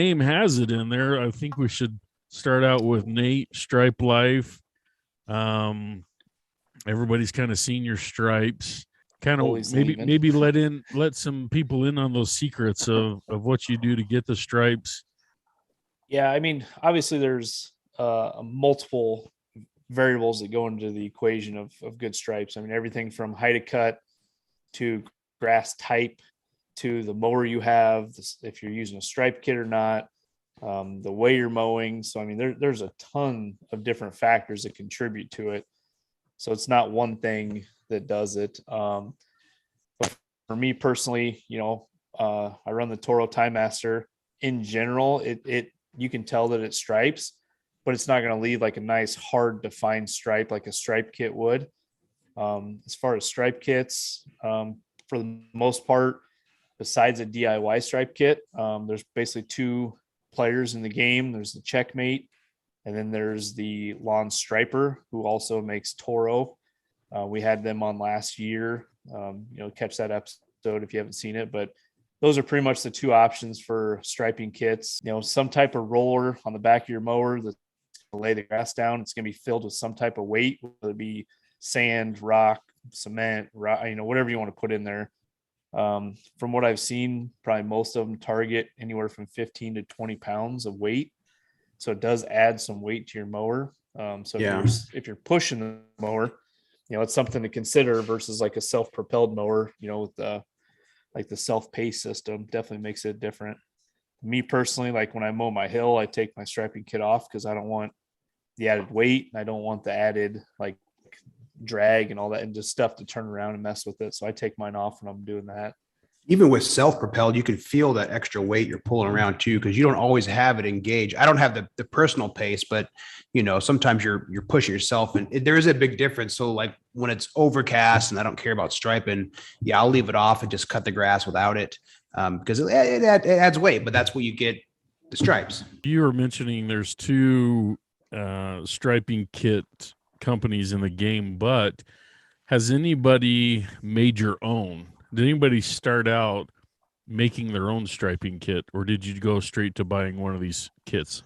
name has it in there. I think we should start out with Nate, Stripe Life. Everybody's kind of seen your stripes. Kind of Always maybe leaving. maybe let some people in on those secrets of what you do to get the stripes. Yeah, I mean, obviously there's multiple variables that go into the equation of good stripes. I mean, everything from height of cut to grass type to the mower you have, if you're using a stripe kit or not, the way you're mowing. So, I mean, there's a ton of different factors that contribute to it. So it's not one thing that does it. But for me personally, I run the Toro Time Master. In general, it you can tell that it stripes, but it's not going to leave like a nice hard defined stripe like a stripe kit would. As far as stripe kits, for the most part, besides a DIY stripe kit, there's basically two players in the game. There's the Checkmate, and then there's the Lawn Striper, who also makes Toro. We had them on last year. Catch that episode if you haven't seen it, but those are pretty much the two options for striping kits. Some type of roller on the back of your mower that's going to lay the grass down. It's going to be filled with some type of weight, whether it be sand, rock, cement, whatever you want to put in there. From what I've seen, probably most of them target anywhere from 15 to 20 pounds of weight. So it does add some weight to your mower. If you're pushing the mower, it's something to consider versus like a self-propelled mower, with the self-pace system definitely makes it different. Me personally, like when I mow my hill, I take my striping kit off because I don't want the added weight. I don't want the added like drag and all that and just stuff to turn around and mess with it. So I take mine off when I'm doing that. Even with self-propelled, you can feel that extra weight you're pulling around too, because you don't always have it engaged. I don't have the personal pace, but sometimes you're pushing yourself, and there is a big difference. So like when it's overcast and I don't care about striping, I'll leave it off and just cut the grass without it, because it adds weight, but that's what you get the stripes. You were mentioning there's two striping kit companies in the game, but has anybody made your own? Did anybody start out making their own striping kit, or did you go straight to buying one of these kits?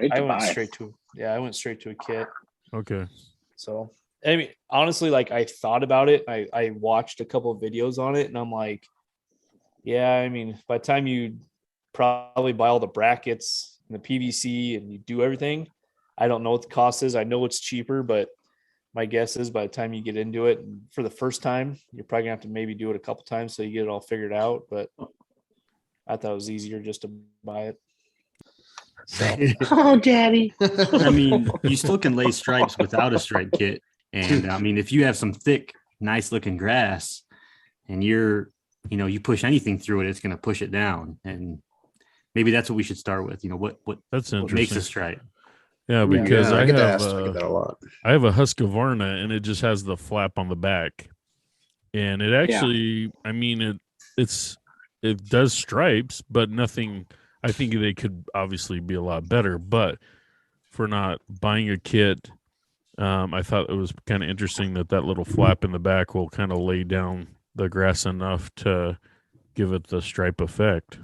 I went straight to a kit. Okay. So, I mean, honestly, like I thought about it. I watched a couple of videos on it and I'm like, yeah, I mean, by the time you probably buy all the brackets and the PVC and you do everything, I don't know what the cost is. I know it's cheaper, but my guess is by the time you get into it for the first time, you're probably gonna have to maybe do it a couple times so you get it all figured out. But I thought it was easier just to buy it. So. Oh, Daddy. I mean, you still can lay stripes without a stripe kit. And I mean, if you have some thick, nice looking grass and you push anything through it, it's going to push it down. And maybe that's what we should start with. What makes a stripe. Yeah, because I get that a lot. I have a Husqvarna and it just has the flap on the back. And it actually, I mean, it does stripes, but nothing. I think they could obviously be a lot better, but for not buying a kit, I thought it was kind of interesting that little flap in the back will kind of lay down the grass enough to give it the stripe effect.